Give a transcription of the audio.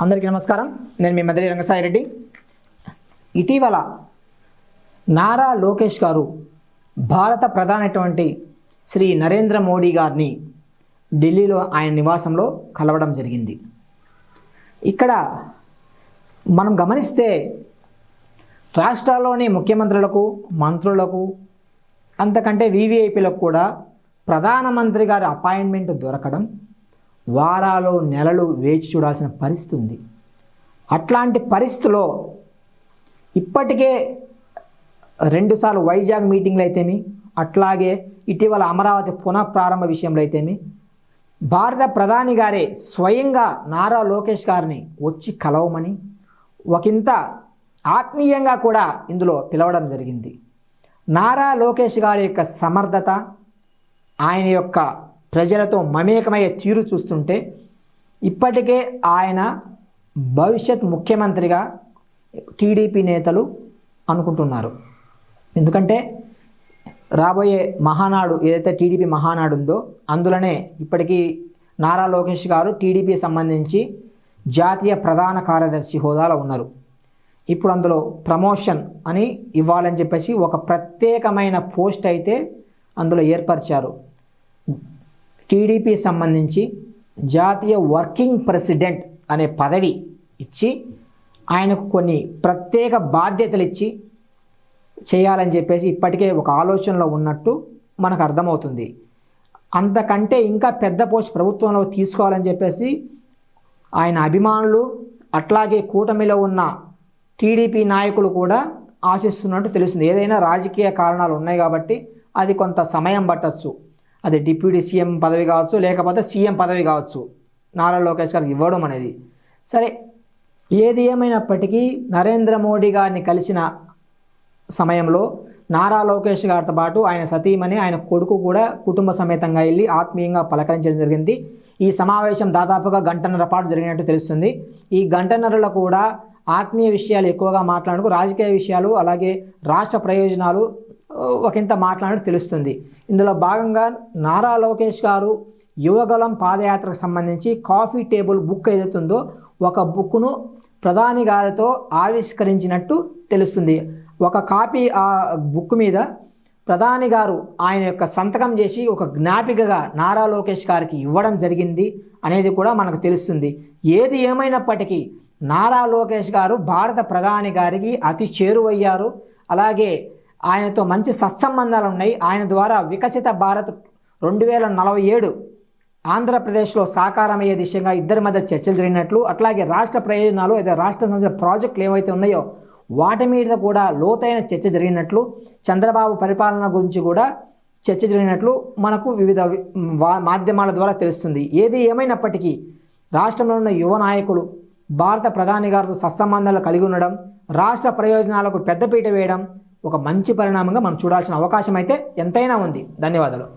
అందరికీ నమస్కారం. నేను మీ మదిరి రంగసాయి రెడ్డి. ఇటీవల నారా లోకేష్ గారు భారత ప్రధానమైనటువంటి శ్రీ నరేంద్ర మోడీ గారిని ఢిల్లీలో ఆయన నివాసంలో కలవడం జరిగింది. ఇక్కడ మనం గమనిస్తే రాష్ట్రాల్లోని ముఖ్యమంత్రులకు, మంత్రులకు, అంతకంటే వివిఐపీలకు కూడా ప్రధానమంత్రి గారి అపాయింట్మెంట్ దొరకడం వారాలు నెలలు వేచి చూడాల్సిన పరిస్థితి ఉంది. అట్లాంటి పరిస్థితిలో ఇప్పటికే 2 సార్లు వైజాగ్ మీటింగ్లు అయితేమి, అట్లాగే ఇటీవల అమరావతి పునఃప్రారంభ విషయంలో అయితేమి భారత ప్రధాని గారే స్వయంగా నారా లోకేష్ గారిని వచ్చి కలవమని ఒకంత ఆత్మీయంగా కూడా ఇందులో పిలవడం జరిగింది. నారా లోకేష్ గారి యొక్క సమర్థత, ఆయన యొక్క ప్రజలతో మమేకమయ్యే తీరు చూస్తుంటే ఇప్పటికే ఆయన భవిష్యత్ ముఖ్యమంత్రిగా టీడీపీ నేతలు అనుకుంటున్నారు. ఎందుకంటే రాబోయే మహానాడు ఏదైతే టీడీపీ మహానాడు ఉందో అందులోనే ఇప్పటికీ నారా లోకేష్ గారు టీడీపీ సంబంధించి జాతీయ ప్రధాన కార్యదర్శి హోదాలో ఉన్నారు. ఇప్పుడు అందులో ప్రమోషన్ అని ఇవ్వాలని చెప్పేసి ఒక ప్రత్యేకమైన పోస్ట్ అయితే అందులో ఏర్పరిచారు. టీడీపీ సంబంధించి జాతీయ వర్కింగ్ ప్రెసిడెంట్ అనే పదవి ఇచ్చి ఆయనకు కొన్ని ప్రత్యేక బాధ్యతలు ఇచ్చి చేయాలని చెప్పేసి ఇప్పటికే ఒక ఆలోచనలో ఉన్నట్టు మనకు అర్థమవుతుంది. అంతకంటే ఇంకా పెద్ద పోస్ట్ ప్రభుత్వంలో తీసుకోవాలని చెప్పేసి ఆయన అభిమానులు, అట్లాగే కూటమిలో ఉన్న టీడీపీ నాయకులు కూడా ఆశిస్తున్నట్టు తెలుస్తుంది. ఏదైనా రాజకీయ కారణాలు ఉన్నాయి కాబట్టి అది కొంత సమయం పట్టచ్చు. అది డిప్యూటీ సీఎం పదవి కావచ్చు, లేకపోతే సీఎం పదవి కావచ్చు నారా లోకేష్ గారికి ఇవ్వడం అనేది. సరే, ఏది ఏమైనప్పటికీ నరేంద్ర మోడీ గారిని కలిసిన సమయంలో నారా లోకేష్ గారితో పాటు ఆయన సతీమణి, ఆయన కొడుకు కూడా కుటుంబ సమేతంగా వెళ్ళి ఆత్మీయంగా పలకరించడం జరిగింది. ఈ సమావేశం దాదాపుగా గంటన్నర పాటు జరిగినట్టు తెలుస్తుంది. ఈ గంటన్నరలో కూడా ఆత్మీయ విషయాలు ఎక్కువగా మాట్లాడుకు, రాజకీయ విషయాలు అలాగే రాష్ట్ర ప్రయోజనాలు ఒకంత మాట్లాడినట్టు తెలుస్తుంది. ఇందులో భాగంగా నారా లోకేష్ గారు యువగలం పాదయాత్రకు సంబంధించి కాఫీ టేబుల్ బుక్ ఏదైతుందో ఒక బుక్ను ప్రధాని గారితో ఆవిష్కరించినట్టు తెలుస్తుంది. ఒక కాపీ ఆ బుక్ మీద ప్రధాని గారు ఆయన యొక్క సంతకం చేసి ఒక జ్ఞాపికగా నారా లోకేష్ గారికి ఇవ్వడం జరిగింది అనేది కూడా మనకు తెలుస్తుంది. ఏది ఏమైనప్పటికీ నారా లోకేష్ గారు భారత ప్రధాని గారికి అతి చేరువయ్యారు. అలాగే ఆయనతో మంచి సత్సంబంధాలు ఉన్నాయి. ఆయన ద్వారా వికసిత భారత్ 2047 ఆంధ్రప్రదేశ్లో సాకారమయ్యే దిశగా ఇద్దరి మధ్య చర్చలు జరిగినట్లు, అట్లాగే రాష్ట్ర ప్రయోజనాలు అయితే రాష్ట్ర సంబంధించిన ప్రాజెక్టులు ఏవైతే ఉన్నాయో వాటి మీద కూడా లోతైన చర్చ జరిగినట్లు, చంద్రబాబు పరిపాలన గురించి కూడా చర్చ జరిగినట్లు మనకు వివిధ మాధ్యమాల ద్వారా తెలుస్తుంది. ఏది ఏమైనప్పటికీ రాష్ట్రంలో ఉన్న యువ నాయకులు భారత ప్రధాని గారితో సత్సంబంధాలు కలిగి ఉండడం, రాష్ట్ర ప్రయోజనాలకు పెద్దపీట వేయడం ఒక మంచి పరిణామంగా మనం చూడాల్సిన అవకాశం అయితే ఎంతైనా ఉంది. ధన్యవాదాలు.